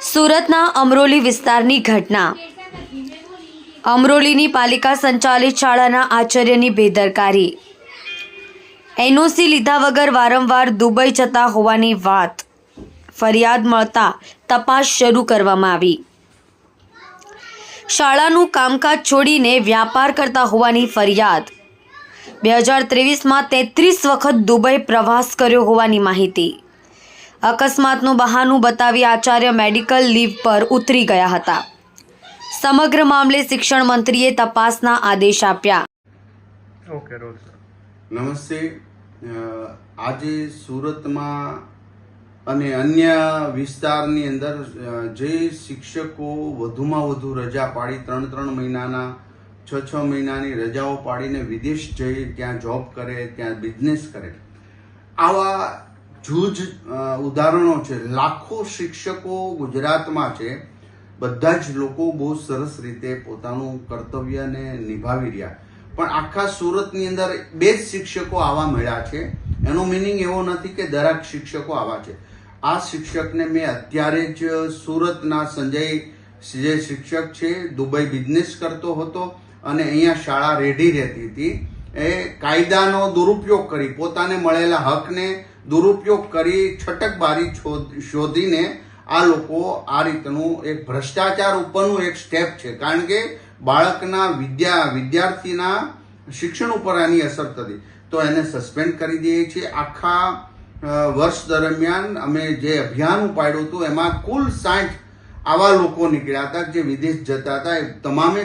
સુરતના અમરોલી વિસ્તારની ઘટના। અમરોલીની પાલિકા સંચાલિત શાળાના આચાર્યની બેદરકારી। એનઓસી લીધા વગર વારંવાર દુબઈ જતા હોવાની વાત। ફરિયાદ મળતા તપાસ શરૂ કરવામાં આવી। શાળાનું કામકાજ છોડીને વ્યાપાર કરતા હોવાની ફરિયાદ। 2023માં 33 વખત દુબઈ પ્રવાસ કર્યો હોવાની માહિતી। અકસ્માતનું બહાનું બતાવી આચાર્ય મેડિકલ લીવ પર ઉતરી ગયા હતા। સમગ્ર મામલે શિક્ષણ મંત્રીએ તપાસના આદેશ આપ્યા। Okay roll sir. નમસ્તે। આજે સુરતમાં અને અન્ય વિસ્તારની અંદર જે શિક્ષકો વધુમાં વધુ રજા પાડી 3 મહિનાના 6 મહિનાની રજાઓ પાડીને વિદેશ જઈ ત્યાં જોબ કરે, ત્યાં બિઝનેસ કરે, આવા જૂજ ઉદાહરણો છે। લાખો શિક્ષકો ગુજરાતમાં છે। બધા જ લોકો બહુ સરસ રીતે પોતાનું કર્તવ્યને નિભાવી રહ્યા, પણ આખા સુરતની અંદર 2 જ શિક્ષકો આવા મળ્યા છે। એનો મિનિંગ એવો નથી કે દરેક શિક્ષકો આવા છે। આ શિક્ષકને મેં અત્યારે જ સુરતના સંજય જે શિક્ષક છે, દુબઈ બિઝનેસ કરતો હતો અને અહીંયા શાળા રેડી રહેતી હતી। એ કાયદાનો દુરુપયોગ કરી, પોતાને મળેલા હકને દુરુપયોગ કરી, છટકબારી શોધીને આ લોકો આ રીતનું એક ભ્રષ્ટાચાર ઉપરનું એક સ્ટેપ છે। કારણ કે બાળકના વિદ્યાર્થીના શિક્ષણ ઉપર આની અસર થતી, તો એને સસ્પેન્ડ કરી દઈએ છીએ। આખા વર્ષ દરમિયાન અમે જે અભિયાન ઉપાડ્યું હતું એમાં કુલ 60 આવા લોકો નીકળ્યા હતા જે વિદેશ જતા હતા। એ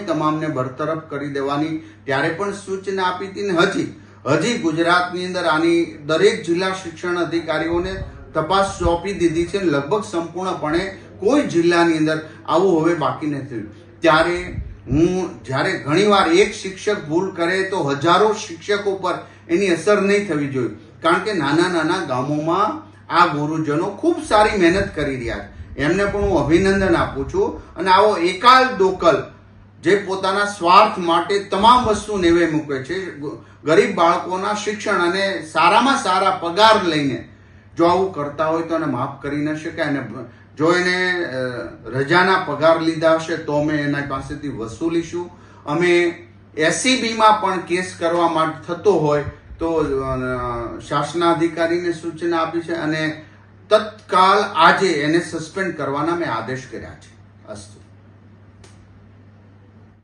તમામને બરતરફ કરી દેવાની ત્યારે પણ સૂચના આપી હતી ને હજી ગુજરાતની અંદર આની દરેક જિલ્લા શિક્ષણ અધિકારીઓને તપાસ સોંપી દીધી છે। લગભગ સંપૂર્ણપણે કોઈ જિલ્લાની અંદર આવું હવે બાકી નથી। ત્યારે જ્યારે ઘણીવાર એક શિક્ષક ભૂલ કરે તો હજારો શિક્ષકો પર એની અસર નહીં થવી જોઈએ, કારણ કે નાના ગામોમાં આ ગુરુજનો ખૂબ સારી મહેનત કરી રહ્યા છે। એમને પણ હું અભિનંદન આપું છું। અને આવો એકાલ દોકલ જે પોતાના સ્વાર્થ માટે તમામ વસ્તુ નેવે મૂકે છે, ગરીબ બાળકોના શિક્ષણ અને સારામાં સારા પગાર લઈને જો આવું કરતા હોય તો એને માફ કરી ન શકાય। અને જો એને રજાના પગાર લીધા હશે તો અમે એના પાસેથી વસૂલીશું। અમે SCBમાં પણ કેસ કરવા માટે થતો હોય તો શાસનાધિકારીને સૂચના આપી છે અને તત્કાલ આજે એને સસ્પેન્ડ કરવાના મેં આદેશ કર્યા છે। અસ્તુ।